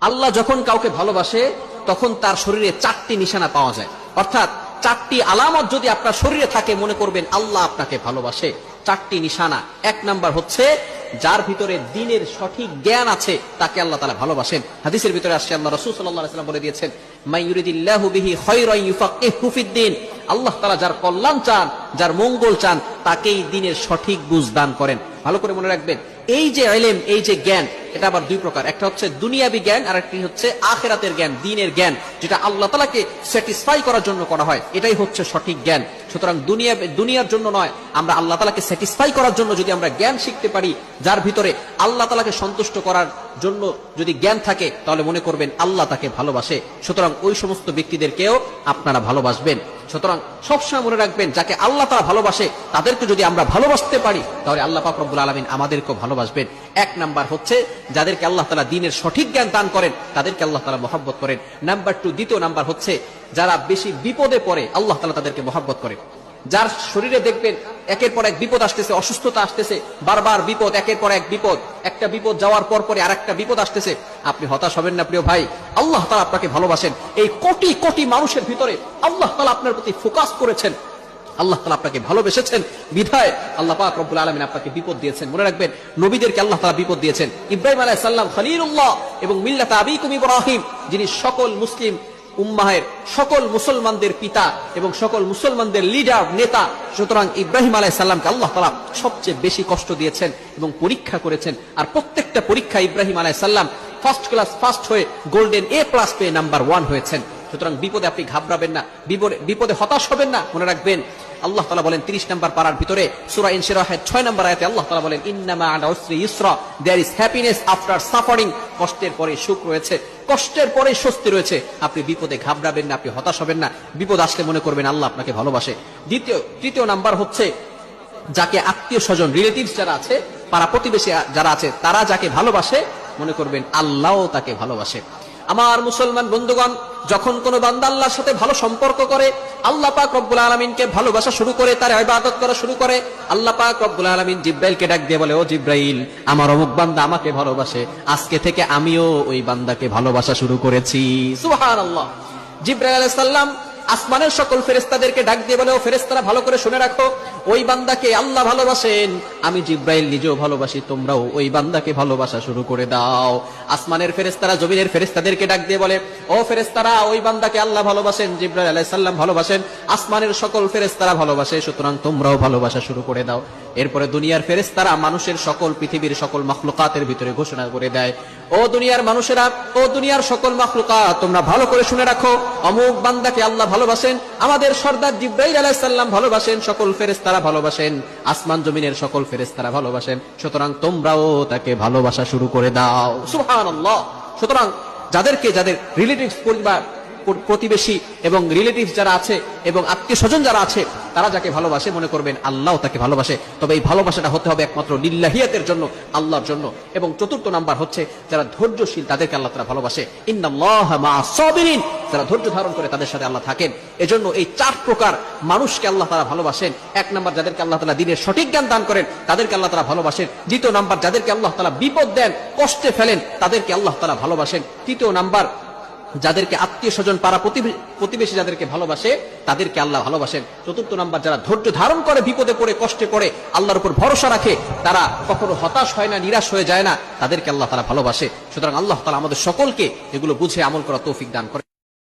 আল্লাহ যখন কাউকে ভালোবাসে তখন তার শরীরে 4টি নিশানা পাওয়া যায়, অর্থাৎ 4টি আলামত যদি আপনার শরীরে থাকে মনে করবেন আল্লাহ আপনাকে ভালোবাসে। 4টি নিশানা। 1 নাম্বার হচ্ছে যার ভিতরে দ্বীনের সঠিক জ্ঞান আছে তাকে আল্লাহ তাআলা ভালোবাসেন। হাদিসের ভিতরে আসছে আল্লাহ রাসূল সাল্লাল্লাহু আলাইহি ওয়াসাল্লাম বলে দিয়েছেন, মান ইউরিদিল্লাহু বিহি খায়রান ইউফাক্কিহু ফিদ্দীন। আল্লাহ তাআলা যার কল্যাণ চান, যার মঙ্গল চান, তাকেই দ্বীনের সঠিক বুঝ দান করেন। ভালো করে মনে রাখবেন, এই যে ইলম, এই যে জ্ঞান, এটা আবার দুই প্রকার। একটা হচ্ছে দুনিয়াবি জ্ঞান, আর একটি হচ্ছে আখিরাতের জ্ঞান, দ্বীনের জ্ঞান, যেটা আল্লাহ তাআলাকে স্যাটিসফাই করার জন্য করা হয়। এটাই হচ্ছে সঠিক জ্ঞান। সুতরাং দুনিয়ার জন্য নয়, আমরা আল্লাহ তাআলাকে স্যাটিসফাই করার জন্য যদি আমরা জ্ঞান শিখতে পারি, যার ভিতরে আল্লাহ তাআলাকে সন্তুষ্ট করার জন্য যদি জ্ঞান থাকে, তাহলে মনে করবেন আল্লাহ তাকে ভালোবাসে। সুতরাং ওই সমস্ত ব্যক্তিদেরকেও আপনারা ভালোবাসবেন। সুতরাং সবসময় মনে রাখবেন, যাকে আল্লাহ তাআলা ভালোবাসে তাদেরকে যদি আমরা ভালোবাসতে পারি, তাহলে আল্লাহ পাক রব্বুল আলামিন আমাদেরকেও ভালোবাসবেন। 1 নাম্বার হচ্ছে যাদেরকে আল্লাহ তাআলা দ্বীনের সঠিক জ্ঞান দান করেন তাদেরকে আল্লাহ তাআলা মহব্বত করেন। নাম্বার 2, দ্বিতীয় নাম্বার হচ্ছে যারা বেশি বিপদে পড়ে আল্লাহ তাআলা তাদেরকে মহব্বত করেন। যার শরীরে দেখবেন একের পর এক বিপদ আসতেছে, অসুস্থতা আসতেছে, বারবার বিপদ, একের পর এক বিপদ, একটা বিপদ যাওয়ার পর পরে আরেকটা বিপদ আসতেছে, আপনি হতাশ হবেন না প্রিয় ভাই। আল্লাহ তাআলা আপনাকে ভালোবাসেন। এই কোটি কোটি মানুষের ভিতরে আল্লাহ তাআলা আপনার প্রতি ফোকাস করেছেন, আল্লাহ তাআলা আপনাকে ভালোবেসেছেন, বিধায় আল্লাহ পাক রব্বুল আলামিন আপনাকে বিপদ দিয়েছেন। মনে রাখবেন, নবীদেরকে আল্লাহ তাআলা বিপদ দিয়েছেন। ইব্রাহিম আলাইহিস সালাম খলিলুল্লাহ এবং মিল্লাত আবিকুম ইব্রাহিম, যিনি সকল মুসলিম উম্মাহের, সকল মুসলমানদের পিতা এবং সকল মুসলমানদের লিডার, নেতা। সুতরাং ইব্রাহিম আলাইহিস সালামকে আল্লাহ তাআলা সবচেয়ে বেশি কষ্ট দিয়েছেন এবং পরীক্ষা করেছেন। আর প্রত্যেকটা পরীক্ষা ইব্রাহিম আলাইহিস সালাম ফার্স্ট ক্লাস ফার্স্ট হয়ে গোল্ডেন A+ পেয়ে নাম্বার 1 হয়েছেন। সুতরাং বিপদে আপনি ঘাবড়াবেন না, বিপদে হতাশ হবেন না। মনে রাখবেন, আল্লাহ তাআলা বলেন 30 নম্বর পারার ভিতরে সূরা ইনশিরাহের 6 নম্বর আয়াতে আল্লাহ তাআলা বলেন, ইন্নামা আল উসরি ইসরা, there is happiness after suffering. কষ্টের পরে সুখ রয়েছে, কষ্টের পরে স্বস্তি রয়েছে। আপনি বিপদে ঘাবড়াবেন না, আপনি হতাশ হবেন না। বিপদ আসলে মনে করবেন আল্লাহ আপনাকে ভালোবাসে। তৃতীয় নাম্বার হচ্ছে যাকে আত্মীয় স্বজন, রিলেটিভস যারা আছে, পাড়া প্রতিবেশী যারা আছে, তারা যাকে ভালোবাসে মনে করবেন আল্লাহও তাকে ভালোবাসে। আমার মুসলমান বন্ধুগণ, যখন কোন বান্দা আল্লাহর সাথে ভালো সম্পর্ক করে, আল্লাহ পাক রব্বুল আলামিনকে ভালোবাসা শুরু করে, তার ইবাদত করা শুরু করে, আল্লাহ পাক রব্বুল আলামিন জিব্রাইলকে ডাক দিয়ে বলে, ও জিব্রাইল, আমার অমুক বান্দা আমাকে ভালোবাসে, আজকে থেকে আমিও ওই বান্দাকে ভালোবাসা শুরু করেছি। সুবহানাল্লাহ। জিব্রাইল আলাইহিস সালাম আসমানের সকল ফেরেশতাদেরকে ডাক দিয়ে বলে, ও ফেরেশতারা ভালো করে শুনে রাখো, ওই বান্দাকে আল্লাহ ভালোবাসেন, আমি জিব্রাইল নিজেও ভালোবাসি, তোমরাও ওই বান্দাকে ভালোবাসা শুরু করে দাও। আসমানের ফেরেশতারা জমিনের ফেরেশতাদেরকে ডাক দিয়ে বলে, ও ফেরেশতারা, ওই বান্দাকে আল্লাহ ভালোবাসেন, জিব্রাইল আলাইহিস সালাম ভালোবাসেন, আসমানের সকল ফেরেশতারা ভালোবাসে, সুতরাং তোমরাও ভালোবাসা শুরু করে দাও। এরপরে দুনিয়ার ফেরেশতারা মানুষের সকল, পৃথিবীর সকল মাখলুকাতের ভিতরে ঘোষণা করে দেয়, ও দুনিয়ার মানুষেরা, ও দুনিয়ার সকল মাখলুকাত, তোমরা ভালো করে শুনে রাখো, অমুক বান্দাকে আল্লাহ ভালোবাসেন, আমাদের সর্দার জিব্রাইল আলাইহিস সালাম ভালোবাসেন, সকল ফেরেশতারা ভালোবাসেন, আসমান জমিনের সকল ফেরেশতারা ভালোবাসেন, সুতরাং তোমরাও তাকে ভালোবাসা শুরু করে দাও। সুবহানাল্লাহ। সুতরাং যাদের রিলেটিভস, পরিবার, প্রতিবেশী এবং রিলেটিভস যারা আছে এবং আত্মীয় স্বজন যারা আছে, তারা যাকে ভালোবাসে মনে করবেন আল্লাহ তাকে ভালোবাসে। তবে এই ভালোবাসাটা হতে হবে একমাত্র লিল্লাহিয়াতের জন্য, আল্লাহর জন্য। এবং 4 নাম্বার হচ্ছে যারা ধৈর্যশীল, তাদেরকে আল্লাহ তাআলা ভালোবাসে। ইন্নাল্লাহা মা'আস সাবিরিন, যারা ধৈর্য ধারণ করে তাদের সাথে আল্লাহ থাকেন। এজন্য এই 4 প্রকার মানুষকে আল্লাহ তাআলা ভালোবাসেন। 1 নাম্বার যাদেরকে আল্লাহ তাআলা দ্বীনের সঠিক জ্ঞান দান করেন তাদেরকে আল্লাহ তাআলা ভালোবাসেন। 2 নাম্বার যাদেরকে আল্লাহ তাআলা বিপদ দেন, কষ্টে ফেলেন, তাদেরকে আল্লাহ তাআলা ভালোবাসেন। 3 নাম্বার যাদেরকে আত্মীয় স্বজন, পাড়া প্রতিবেশী যাদেরকে ভালোবাসে তাদেরকে আল্লাহ ভালোবাসেন। 4 নাম্বার যারা ধৈর্য ধারণ করে, বিপদে পড়ে, কষ্টে পড়ে আল্লাহর উপর ভরসা রাখে, তারা কখনো হতাশ হয় না, নিরাশ হয়ে যায় না, তাদেরকে আল্লাহ তাআলা ভালোবাসে। সুতরাং আল্লাহ তাআলা আমাদের সকলকে এগুলো বুঝে আমল করার তৌফিক দান করে।